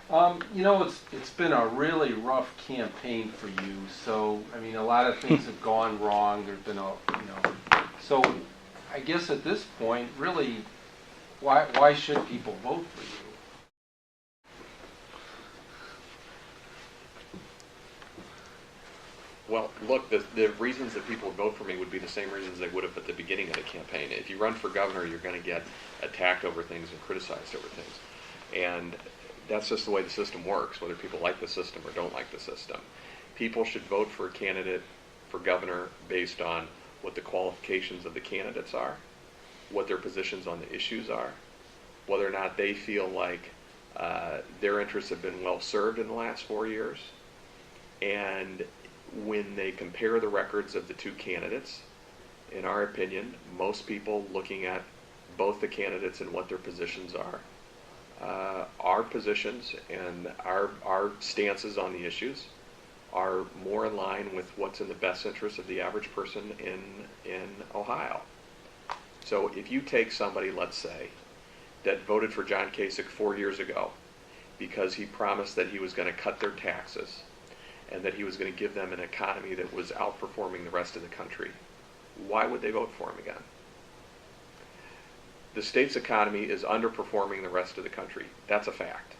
You know, it's been a really rough campaign for you. So, I mean, a lot of things have gone wrong. There's been so I guess at this point, really, why should people vote for you? Well, look, the reasons that people would vote for me would be the same reasons they would have at the beginning of the campaign. If you run for governor, you're going to get attacked over things and criticized over things. And that's just the way the system works, whether people like the system or don't like the system. People should vote for a candidate for governor based on what the qualifications of the candidates are, what their positions on the issues are, whether or not they feel like their interests have been well served in the last 4 years. And when they compare the records of the two candidates, in our opinion, most people looking at both the candidates and what their positions are, our positions and our stances on the issues are more in line with what's in the best interest of the average person in Ohio. So if you take somebody, let's say, that voted for John Kasich 4 years ago because he promised that he was going to cut their taxes and that he was going to give them an economy that was outperforming the rest of the country, why would they vote for him again? The state's economy is underperforming the rest of the country. That's a fact.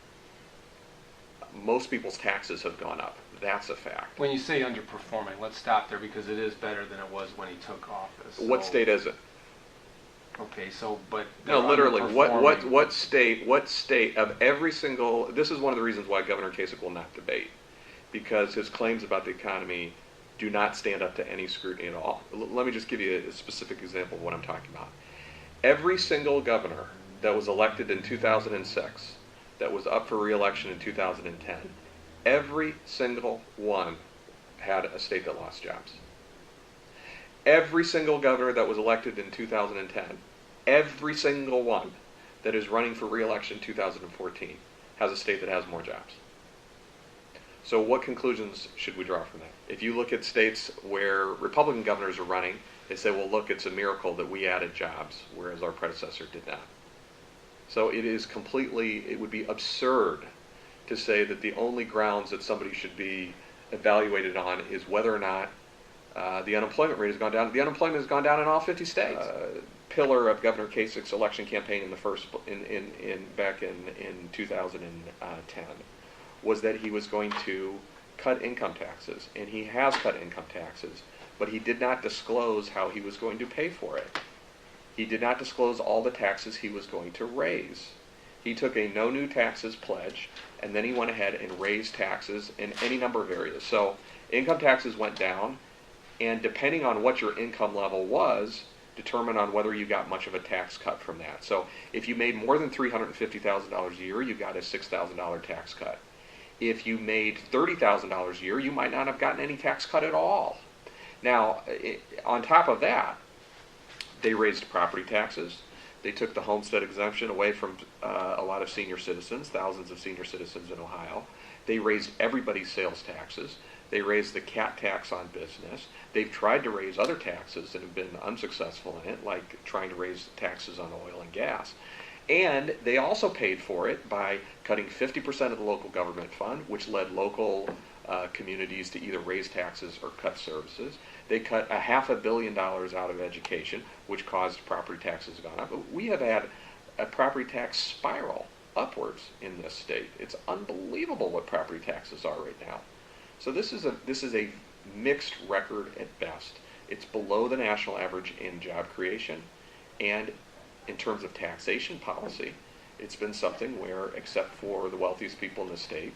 Most people's taxes have gone up. That's a fact. When you say underperforming, let's stop there because it is better than it was when he took office. What state is it? Okay, so but No, literally, underperforming. what state of every single, this is one of the reasons why Governor Kasich will not debate, because his claims about the economy do not stand up to any scrutiny at all. Let me just give you a specific example of what I'm talking about. Every single governor that was elected in 2006, that was up for re-election in 2010, every single one had a state that lost jobs. Every single governor that was elected in 2010, every single one that is running for re-election in 2014 has a state that has more jobs. So what conclusions should we draw from that? If you look at states where Republican governors are running, they say, well, look, it's a miracle that we added jobs, whereas our predecessor did not. So it would be absurd to say that the only grounds that somebody should be evaluated on is whether or not the unemployment rate has gone down. The unemployment has gone down in all 50 states. Pillar of Governor Kasich's election campaign back in 2010 was that he was going to cut income taxes, and he has cut income taxes, but he did not disclose how he was going to pay for it. He did not disclose all the taxes he was going to raise. He took a no new taxes pledge, and then he went ahead and raised taxes in any number of areas. So income taxes went down, and depending on what your income level was, determined on whether you got much of a tax cut from that. So if you made more than $350,000 a year, you got a $6,000 tax cut. If you made $30,000 a year, you might not have gotten any tax cut at all. Now, on top of that, they raised property taxes. They took the homestead exemption away from a lot of senior citizens, thousands of senior citizens in Ohio. They raised everybody's sales taxes. They raised the cat tax on business. They've tried to raise other taxes and have been unsuccessful in it, like trying to raise taxes on oil and gas. And they also paid for it by cutting 50% of the local government fund, which led local communities to either raise taxes or cut services. They cut $500 million out of education, which caused property taxes to go up. We have had a property tax spiral upwards in this state. It's unbelievable what property taxes are right now. So this is a mixed record at best. It's below the national average in job creation, and in terms of taxation policy, it's been something where, except for the wealthiest people in the state,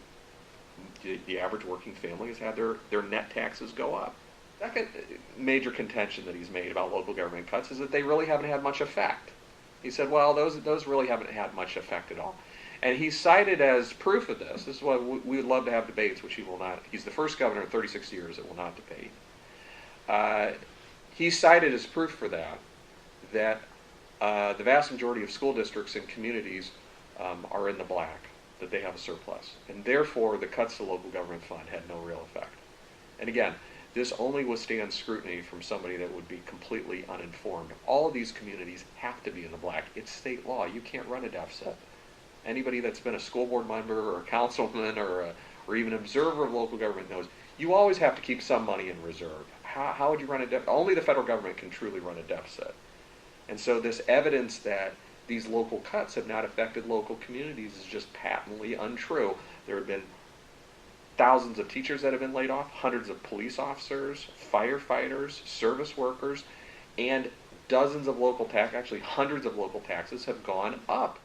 the average working family has had their net taxes go up. Second major contention that he's made about local government cuts is that they really haven't had much effect. He said, well, those really haven't had much effect at all. And he cited as proof of this is why we would love to have debates, which he will not. He's the first governor in 36 years that will not debate. He cited as proof for that the vast majority of school districts and communities are in the black, that they have a surplus. And therefore, the cuts to local government fund had no real effect. And again, this only withstands scrutiny from somebody that would be completely uninformed. All of these communities have to be in the black. It's state law. You can't run a deficit anybody that's been a school board member or a councilman or even observer of local government knows, you always have to keep some money in reserve. How would you run a deficit? Only the federal government can truly run a deficit. And so this evidence that these local cuts have not affected local communities is just patently untrue. There have been thousands of teachers that have been laid off, hundreds of police officers, firefighters, service workers, and dozens of local tax, actually hundreds of local taxes have gone up.